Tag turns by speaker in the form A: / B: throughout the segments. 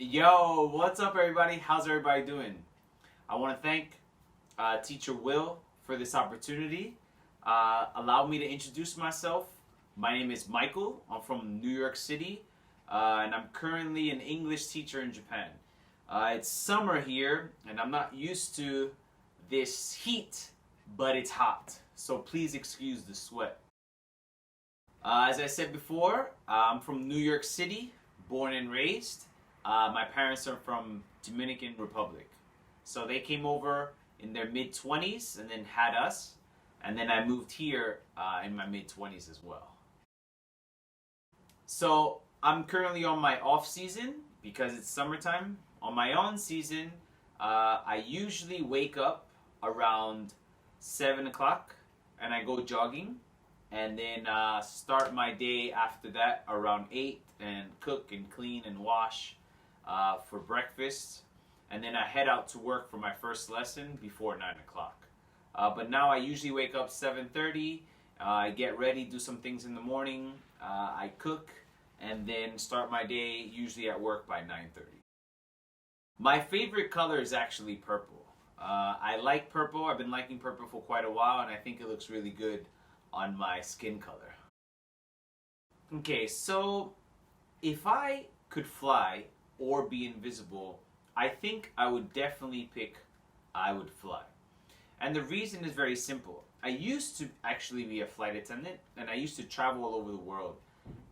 A: Yo, what's up, everybody? How's everybody doing? I want to thank Teacher Will for this opportunity. Allow me to introduce myself. My name is Michael. I'm from New York City, and I'm currently an English teacher in Japan. It's summer here, and I'm not used to this heat, but it's hot. So please excuse the sweat. As I said before, I'm from New York City, born and raised. My parents are from Dominican Republic. So they came over in their mid-20s and then had us. And then I moved here in my mid-20s as well. So I'm currently on my off season because it's summertime. On my on season, I usually wake up around 7 o'clock and I go jogging. And then start my day after that around 8 and cook and clean and wash for breakfast. And then I head out to work for my first lesson before 9 o'clock. But now I usually wake up 7:30, I get ready, do some things in the morning, I cook, and then start my day usually at work by 9:30. My favorite color is actually purple. I like purple. I've been liking purple for quite a while, and I think it looks really good on my skin color. Okay, so if I could fly or be invisible, I think I would definitely pick I would fly. And the reason is very simple. I used to actually be a flight attendant and I used to travel all over the world.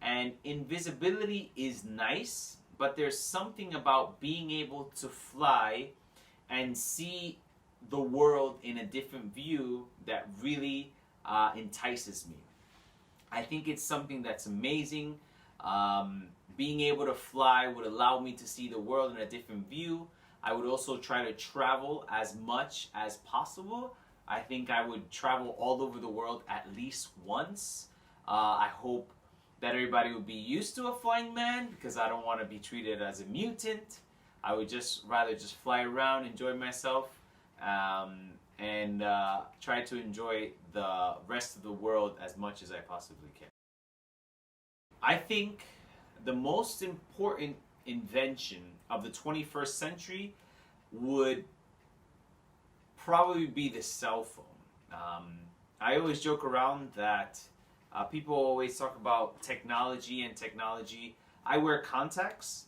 A: And invisibility is nice, but there's something about being able to fly and see the world in a different view that really entices me. I think it's something that's amazing. Being able to fly would allow me to see the world in a different view. I would also try to travel as much as possible. I think I would travel all over the world at least once. I hope that everybody would be used to a flying man because I don't want to be treated as a mutant. I would just rather just fly around, enjoy myself, and try to enjoy the rest of the world as much as I possibly can. I think the most important invention of the 21st century would probably be the cell phone. I always joke around that people always talk about technology and technology. I wear contacts,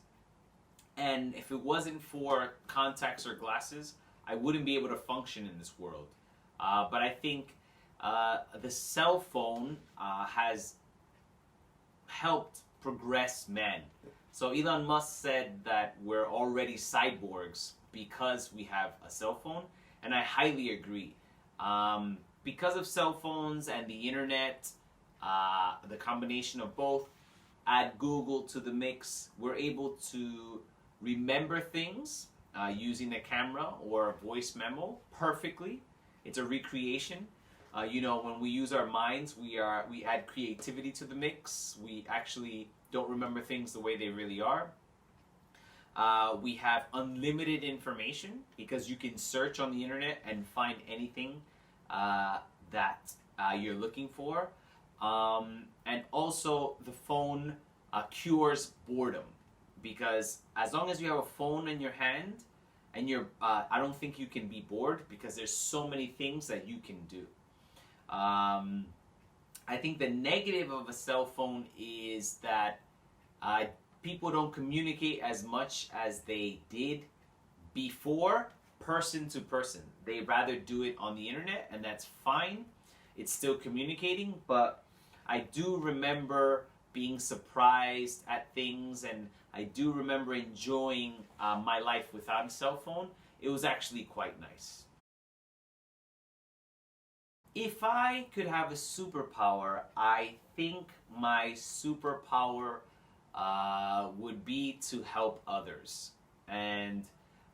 A: and if it wasn't for contacts or glasses, I wouldn't be able to function in this world. But I think the cell phone has helped progress man. So Elon Musk said that we're already cyborgs because we have a cell phone, and I highly agree. Because of cell phones and the internet, the combination of both, add Google to the mix, we're able to remember things using a camera or a voice memo perfectly. It's a recreation. When we use our minds, we add creativity to the mix. We actually don't remember things the way they really are. We have unlimited information because you can search on the internet and find anything that you're looking for. And also the phone cures boredom, because as long as you have a phone in your hand and I don't think you can be bored because there's so many things that you can do. I think the negative of a cell phone is that people don't communicate as much as they did before, person to person. They rather do it on the internet, and that's fine. It's still communicating, but I do remember being surprised at things, and I do remember enjoying my life without a cell phone. It was actually quite nice. If I could have a superpower, I think my superpower would be to help others. And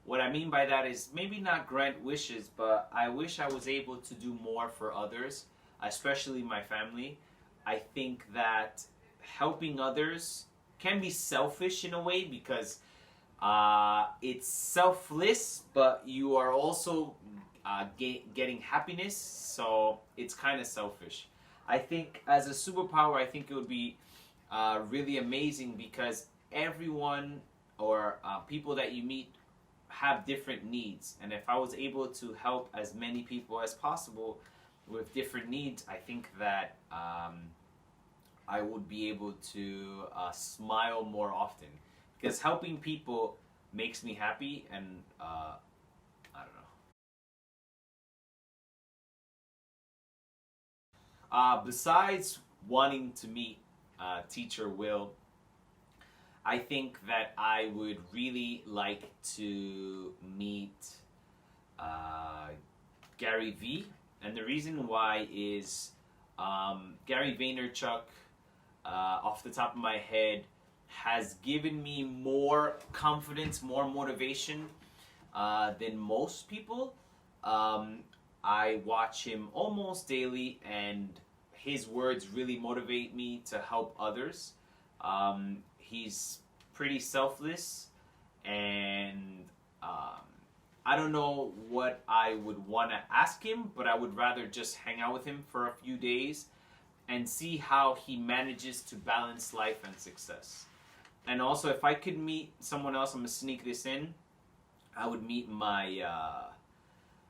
A: what I mean by that is maybe not grant wishes, but I wish I was able to do more for others, especially my family. I think that helping others can be selfish in a way because it's selfless, but you are also getting happiness, so it's kind of selfish. I think as a superpower, I think it would be really amazing because everyone or people that you meet have different needs. And if I was able to help as many people as possible with different needs, I think that I would be able to smile more often. Because helping people makes me happy, and I don't know. Besides wanting to meet Teacher Will, I think that I would really like to meet uh, Gary V. And the reason why is Gary Vaynerchuk, off the top of my head, has given me more confidence, more motivation than most people. I watch him almost daily, and his words really motivate me to help others. He's pretty selfless, and I don't know what I would want to ask him, but I would rather just hang out with him for a few days and see how he manages to balance life and success. And also, if I could meet someone else, I'm gonna sneak this in. I would meet my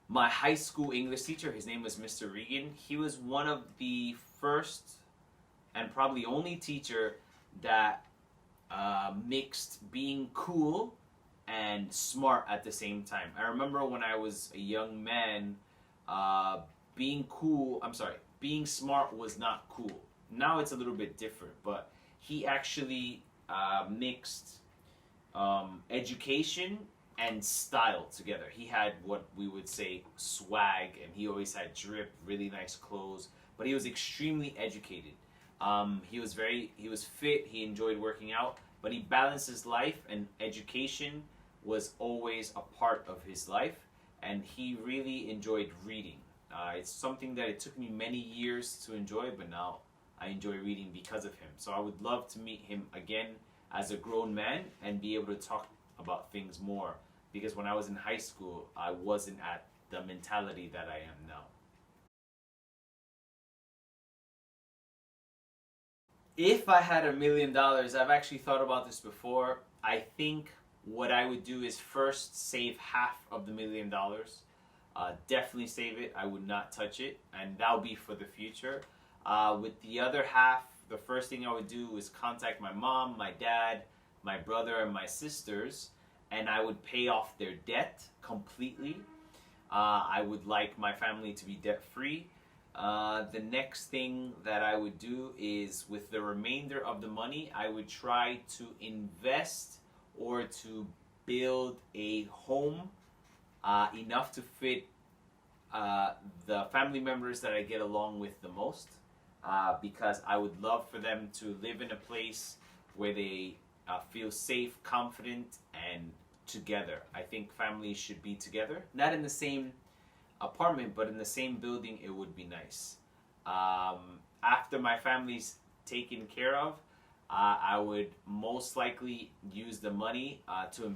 A: my high school English teacher. His name was Mr. Regan. He was one of the first and probably only teacher that mixed being cool and smart at the same time. I remember when I was a young man, being smart was not cool. Now it's a little bit different, but he actually mixed education and style together. He had what we would say swag, and he always had drip, really nice clothes, but he was extremely educated. He was fit, he enjoyed working out, but he balanced his life, and education was always a part of his life, and he really enjoyed reading. It's something that it took me many years to enjoy, but now I enjoy reading because of him. So I would love to meet him again as a grown man and be able to talk about things more, because when I was in high school, I wasn't at the mentality that I am now. If I had $1 million, I've actually thought about this before. I think what I would do is first save half of the $1 million. Definitely save it. I would not touch it, and that'll be for the future. With the other half, the first thing I would do is contact my mom, my dad, my brother, and my sisters, and I would pay off their debt completely. I would like my family to be debt free. The next thing that I would do is, with the remainder of the money, I would try to invest or to build a home enough to fit the family members that I get along with the most, because I would love for them to live in a place where they feel safe, confident, and together. I think families should be together, not in the same apartment, but in the same building. It would be nice. After my family's taken care of, I would most likely use the money to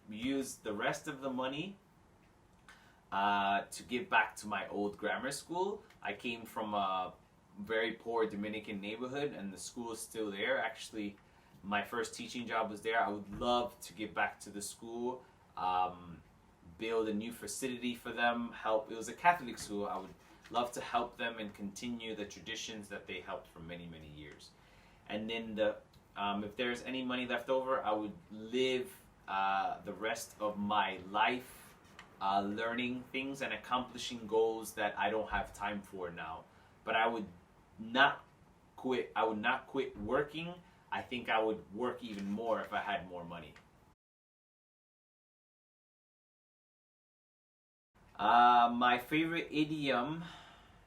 A: use the rest of the money to give back to my old grammar school. I came from a very poor Dominican neighborhood, and the school is still there. Actually, my first teaching job was there. I would love to give back to the school, build a new facility for them, help. It was a Catholic school. I would love to help them and continue the traditions that they helped for many, many years. And then if there's any money left over, I would live the rest of my life learning things and accomplishing goals that I don't have time for now. But I would not quit. I would not quit working. I think I would work even more if I had more money. My favorite idiom,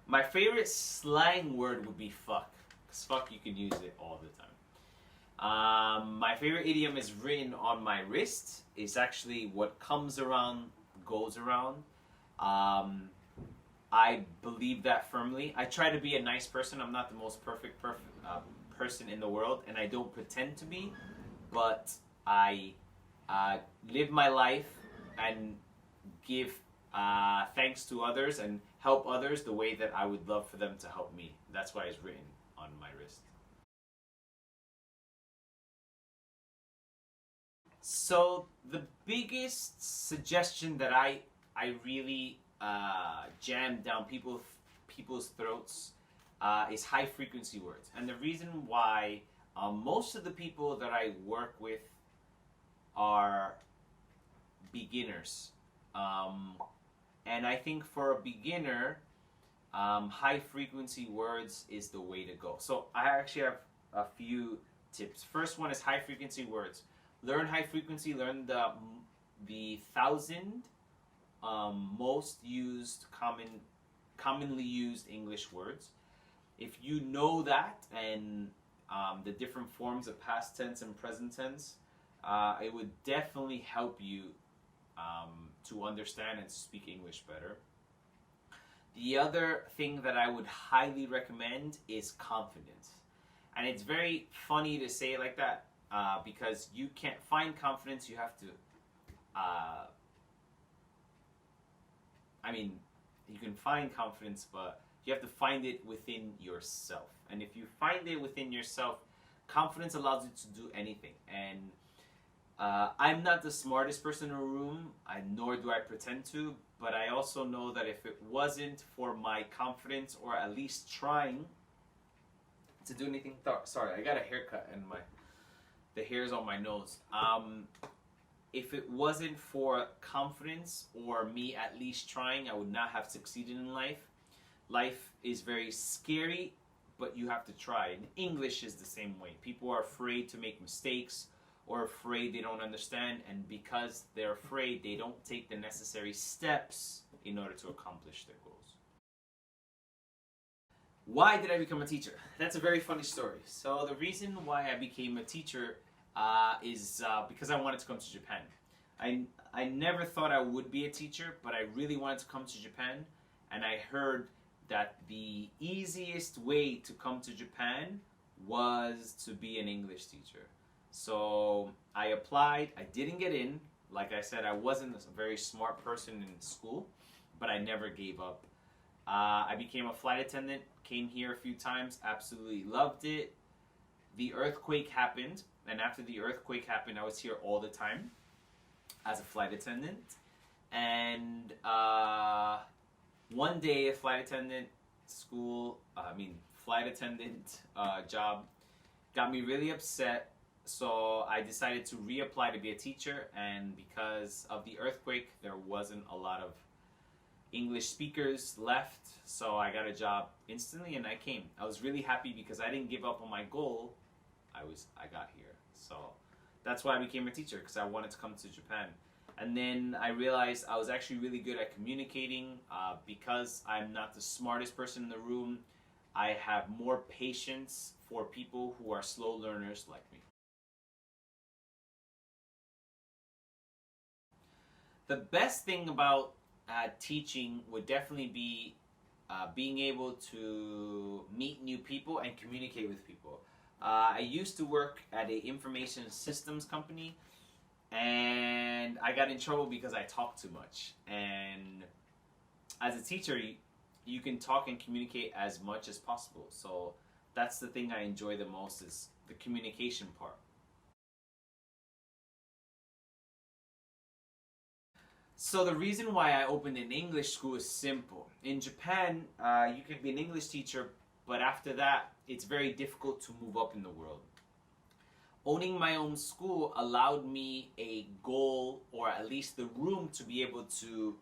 A: my favorite slang word would be fuck. Because fuck, you can use it all the time. My favorite idiom is written on my wrist. It's actually what comes around goes around. I believe that firmly. I try to be a nice person. I'm not the most perfect person in the world, and I don't pretend to be, but I live my life and give thanks to others and help others the way that I would love for them to help me. That's why it's written on my wrist. So the biggest suggestion that I really jam down people's throats is high frequency words, and the reason why most of the people that I work with are beginners, and I think for a beginner, high frequency words is the way to go. So I actually have a few tips. First one is high frequency words. Learn high frequency. Learn the thousand most used commonly used English words. If you know that and the different forms of past tense and present tense, it would definitely help you to understand and speak English better. The other thing that I would highly recommend is confidence. And it's very funny to say it like that because you can't find confidence. You have to, I mean, you can find confidence, but you have to find it within yourself. And if you find it within yourself, confidence allows you to do anything. And I'm not the smartest person in a room, nor do I pretend to, but I also know that if it wasn't for my confidence, or at least trying to do anything, sorry, I got a haircut and the hairs on my nose. If it wasn't for confidence or me at least trying, I would not have succeeded in life. Life is very scary, but you have to try. And English is the same way. People are afraid to make mistakes or afraid they don't understand, and because they're afraid, they don't take the necessary steps in order to accomplish their goals. Why did I become a teacher? That's a very funny story. So the reason why I became a teacher is because I wanted to come to Japan. I never thought I would be a teacher, but I really wanted to come to Japan, and I heard that the easiest way to come to Japan was to be an English teacher. So I applied. I didn't get in. Like I said, I wasn't a very smart person in school, but I never gave up. I became a flight attendant, came here a few times, absolutely loved it. The earthquake happened, and after the earthquake happened, I was here all the time as a flight attendant. And one day, a flight attendant job got me really upset. So I decided to reapply to be a teacher, and because of the earthquake, there wasn't a lot of English speakers left, so I got a job instantly and I came. I was really happy because I didn't give up on my goal. I got here. So that's why I became a teacher, because I wanted to come to Japan. And then I realized I was actually really good at communicating. Because I'm not the smartest person in the room, I have more patience for people who are slow learners like me. The best thing about teaching would definitely be being able to meet new people and communicate with people. I used to work at an information systems company, and I got in trouble because I talked too much. And as a teacher, you can talk and communicate as much as possible. So that's the thing I enjoy the most, is the communication part. So the reason why I opened an English school is simple. In Japan, you can be an English teacher, but after that, it's very difficult to move up in the world. Owning my own school allowed me a goal, or at least the room to be able to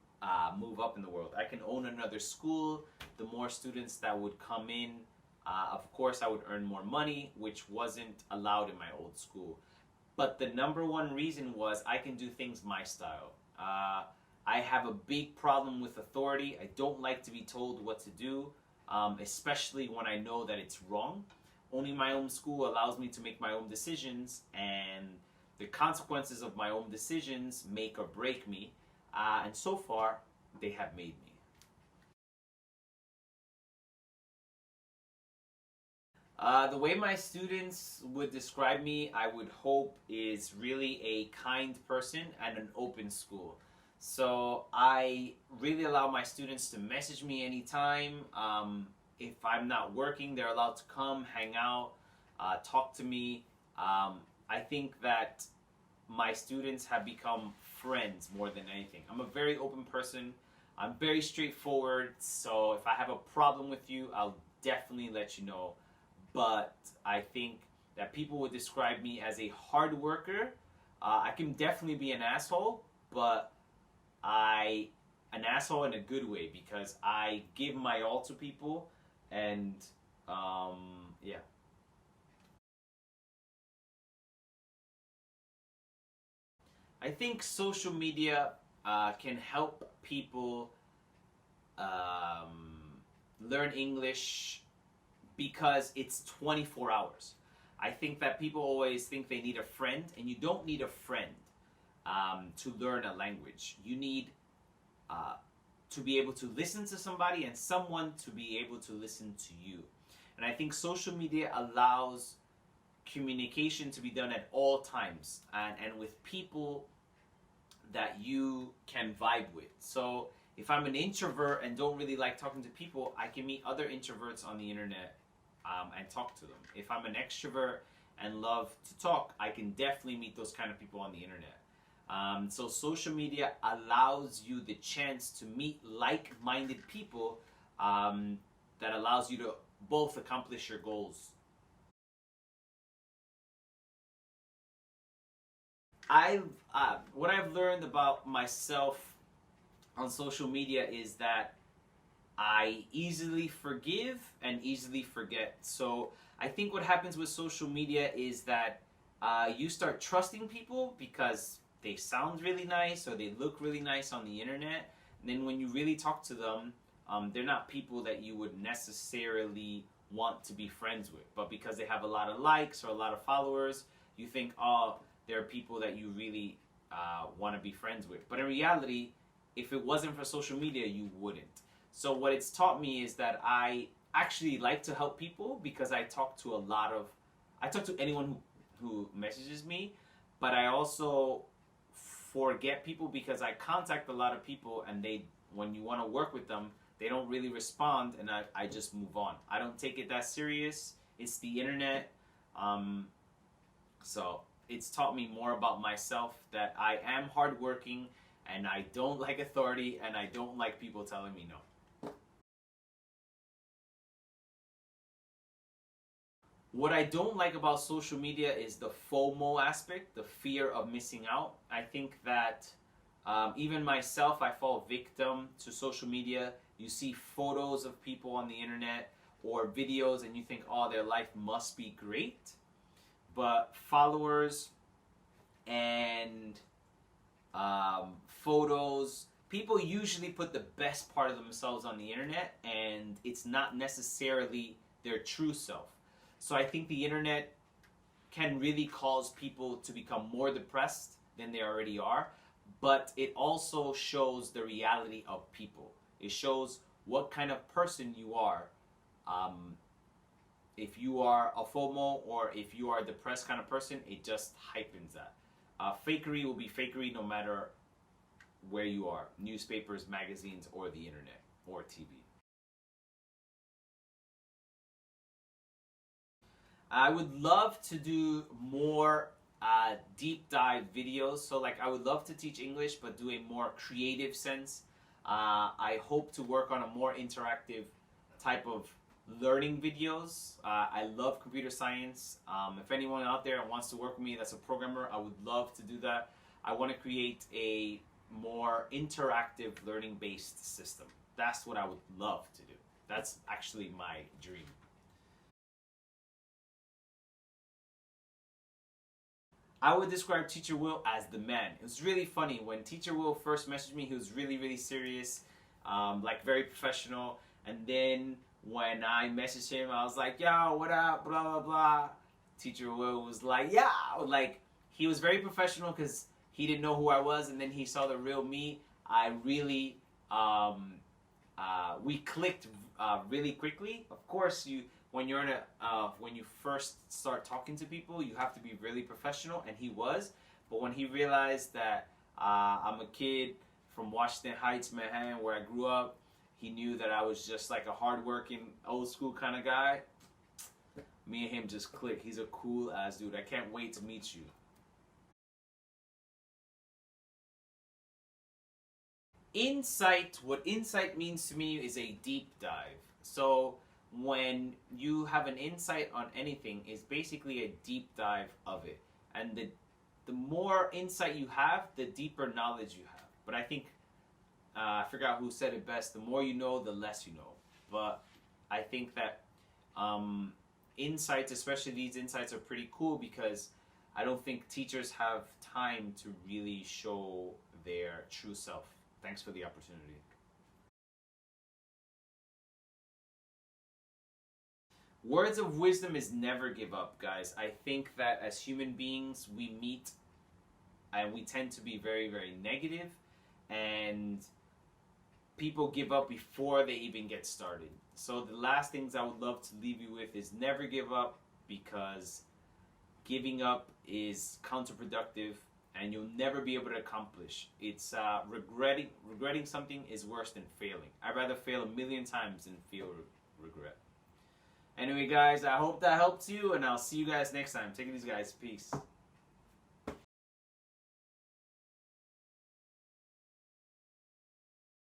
A: move up in the world. I can own another school. The more students that would come in, of course, I would earn more money, which wasn't allowed in my old school. But the number one reason was I can do things my style. I have a big problem with authority. I don't like to be told what to do, especially when I know that it's wrong. Owning my own school allows me to make my own decisions, and the consequences of my own decisions make or break me. And so far, they have made me. The way my students would describe me, I would hope, is really a kind person and an open school. So I really allow my students to message me anytime. If I'm not working, they're allowed to come, hang out, talk to me. I think that my students have become friends more than anything. I'm a very open person. I'm very straightforward. So if I have a problem with you, I'll definitely let you know. But I think that people would describe me as a hard worker. I can definitely be an asshole, but an asshole in a good way because I give my all to people, and yeah. I think social media can help people learn English because it's 24 hours. I think that people always think they need a friend, and you don't need a friend to learn a language. You need uh, to be able to listen to somebody and someone to be able to listen to you. And I think social media allows communication to be done at all times and with people that you can vibe with. So if I'm an introvert and don't really like talking to people, I can meet other introverts on the internet and talk to them. If I'm an extrovert and love to talk, I can definitely meet those kind of people on the internet. So social media allows you the chance to meet like-minded people that allows you to both accomplish your goals. What I've learned about myself on social media is that I easily forgive and easily forget. So I think what happens with social media is that you start trusting people because they sound really nice or they look really nice on the internet. And then when you really talk to them, they're not people that you would necessarily want to be friends with. But because they have a lot of likes or a lot of followers, you think, oh, they're people that you really want to be friends with. But in reality, if it wasn't for social media, you wouldn't. So what it's taught me is that I actually like to help people because I talk to anyone who messages me, but I also forget people because I contact a lot of people and when you want to work with them, they don't really respond, and I just move on. I don't take it that serious. It's the internet. So it's taught me more about myself, that I am hardworking and I don't like authority and I don't like people telling me no. What I don't like about social media is the FOMO aspect, the fear of missing out. I think that even myself, I fall victim to social media. You see photos of people on the internet or videos and you think, oh, their life must be great. But followers and photos, people usually put the best part of themselves on the internet, and it's not necessarily their true self. So I think the internet can really cause people to become more depressed than they already are, but it also shows the reality of people. It shows what kind of person you are. If you are a FOMO or if you are a depressed kind of person, it just heightens that. Fakery will be fakery no matter where you are, newspapers, magazines, or the internet, or TV. I would love to do more deep dive videos. So like I would love to teach English, but do a more creative sense. I hope to work on a more interactive type of learning videos. I love computer science. If anyone out there wants to work with me that's a programmer, I would love to do that. I want to create a more interactive learning based system. That's what I would love to do. That's actually my dream. I would describe Teacher Will as the man. It was really funny. When Teacher Will first messaged me, he was really, really serious, like very professional. And then when I messaged him, I was like, yo, what up, blah, blah, blah. Teacher Will was like, yeah. Like, he was very professional because he didn't know who I was. And then he saw the real me. I really, we clicked really quickly. Of course, when you're in when you first start talking to people, you have to be really professional, and he was. But when he realized that I'm a kid from Washington Heights, Manhattan, where I grew up, he knew that I was just like a hardworking, old school kind of guy. Me and him just clicked. He's a cool ass dude. I can't wait to meet you. Insight, what insight means to me is a deep dive. So when you have an insight on anything, is basically a deep dive of it. And the more insight you have, the deeper knowledge you have. But I think, I forgot who said it best, the more you know, the less you know. But I think that insights, especially these insights, are pretty cool because I don't think teachers have time to really show their true self. Thanks for the opportunity. Words of wisdom is never give up, guys. I think that as human beings, we meet and we tend to be very, very negative, and people give up before they even get started. So the last things I would love to leave you with is never give up, because giving up is counterproductive and you'll never be able to accomplish. It's regretting something is worse than failing. I'd rather fail a million times than feel regret. Anyway, guys, I hope that helped you, and I'll see you guys next time. Take it easy, guys. Peace.